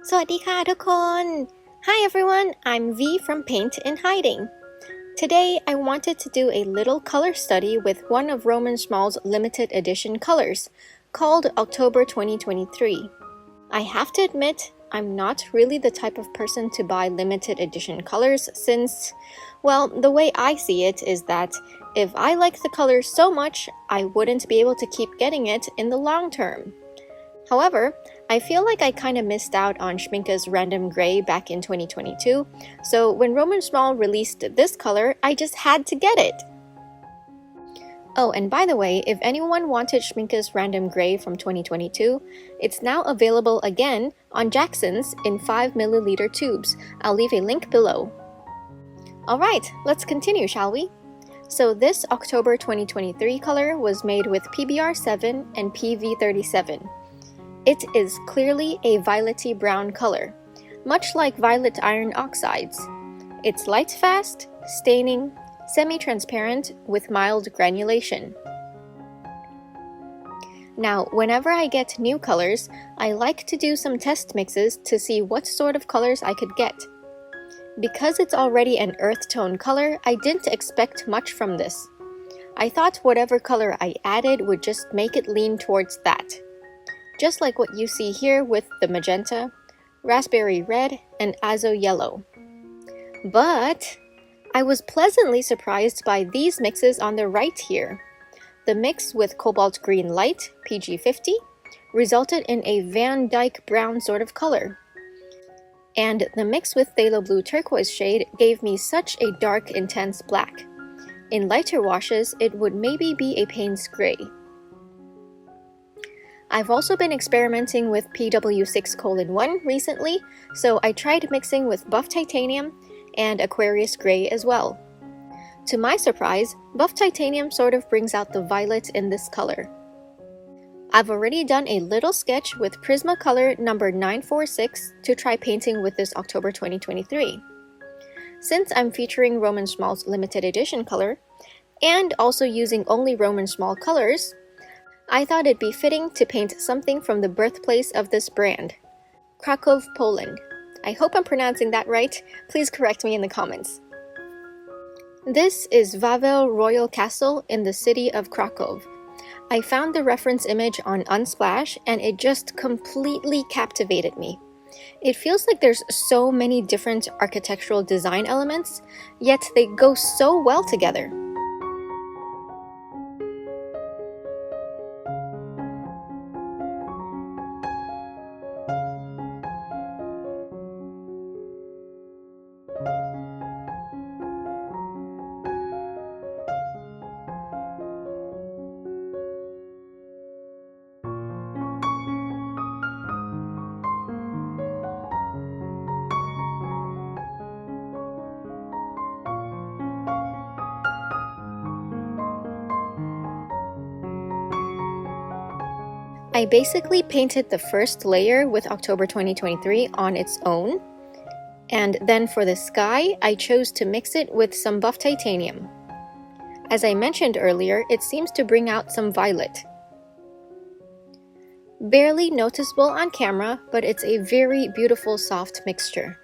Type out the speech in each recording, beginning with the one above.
สวัสดีค่ะทุกคน Hi everyone, I'm V from Paint in Hiding. Today I wanted to do a little color study with one of Roman Szmal's limited edition colors, called October 2023. I have to admit, I'm not really the type of person to buy limited edition colors since, well, the way I see it is that if I like the color so much, I wouldn't be able to keep getting it in the long term. However, I feel like I kind of missed out on Schminke's Random Gray back in 2022, so when Roman Szmal released this color, I just had to get it! Oh, and by the way, if anyone wanted Schminke's Random Gray from 2022, it's now available again on Jackson's in 5ml tubes. I'll leave a link below. Alright, let's continue, shall we? So this October 2023 color was made with PBR7 and PV37. It is clearly a violety brown color, much like violet iron oxides. It's light fast, staining, semi-transparent with mild granulation. Now, whenever I get new colors, I like to do some test mixes to see what sort of colors I could get. Because it's already an earth tone color, I didn't expect much from this. I thought whatever color I added would just make it lean towards that. Just like what you see here with the magenta, raspberry red, and azo yellow. But I was pleasantly surprised by these mixes on the right here. The mix with cobalt green light, PG50, resulted in a Van Dyke brown sort of color. And the mix with phthalo blue turquoise shade gave me such a dark, intense black. In lighter washes, it would maybe be a Payne's gray. I've also been experimenting with PW6:1 recently, so I tried mixing with Buff Titanium and Aquarius Gray as well. To my surprise, Buff Titanium sort of brings out the violet in this color. I've already done a little sketch with Prismacolor number 946 to try painting with this October 2023. Since I'm featuring Roman Szmal's limited edition color, and also using only Roman Szmal colors, I thought it'd be fitting to paint something from the birthplace of this brand, Kraków, Poland. I hope I'm pronouncing that right. Please correct me in the comments. This is Wawel Royal Castle in the city of Kraków. I found the reference image on Unsplash and it just completely captivated me. It feels like there's so many different architectural design elements, yet they go so well together. I basically painted the first layer with October 2023 on its own, and then for the sky, I chose to mix it with some Buff Titanium. As I mentioned earlier, it seems to bring out some violet. Barely noticeable on camera, but it's a very beautiful soft mixture.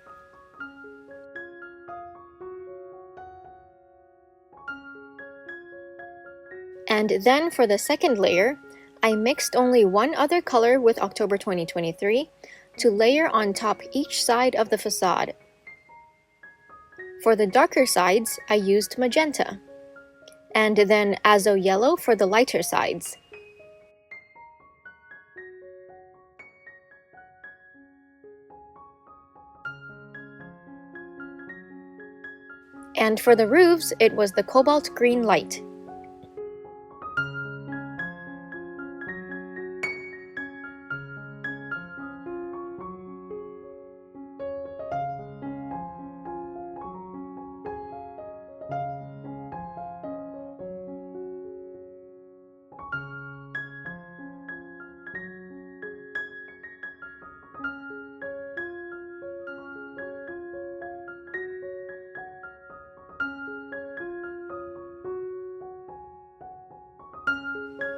And then for the second layer, I mixed only one other color with October 2023 to layer on top each side of the facade. For the darker sides, I used magenta, and then azo yellow for the lighter sides. And for the roofs, it was the cobalt green light.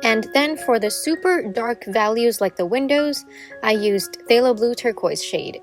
And then for the super dark values like the windows, I used phthalo blue turquoise shade.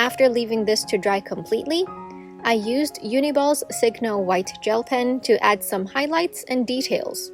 After leaving this to dry completely, I used Uniball's Signo white gel pen to add some highlights and details.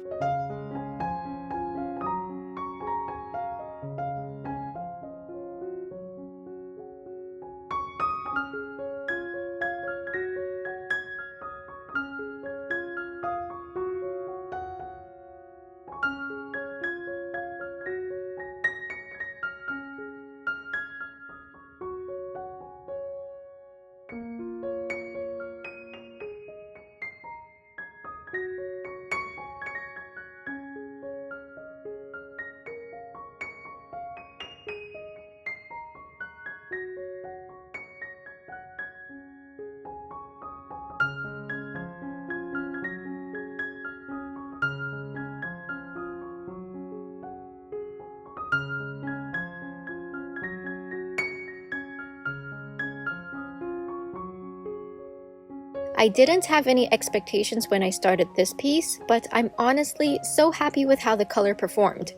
I didn't have any expectations when I started this piece, but I'm honestly so happy with how the color performed.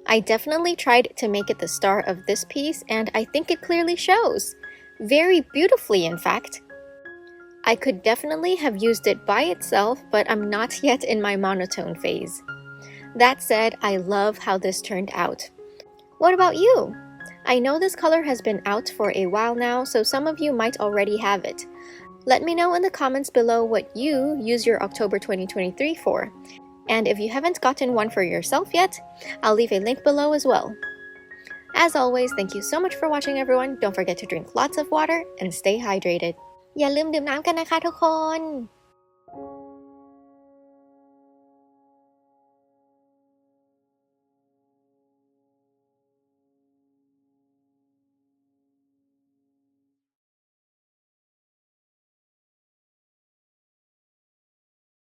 I definitely tried to make it the star of this piece, and I think it clearly shows. Very beautifully, in fact. I could definitely have used it by itself, but I'm not yet in my monotone phase. That said, I love how this turned out. What about you? I know this color has been out for a while now, so some of you might already have it. Let me know in the comments below what you use your October 2023 for. And if you haven't gotten one for yourself yet, I'll leave a link below as well. As always, thank you so much for watching everyone. Don't forget to drink lots of water and stay hydrated. อย่าลืมดื่มน้ำกันนะคะทุกคน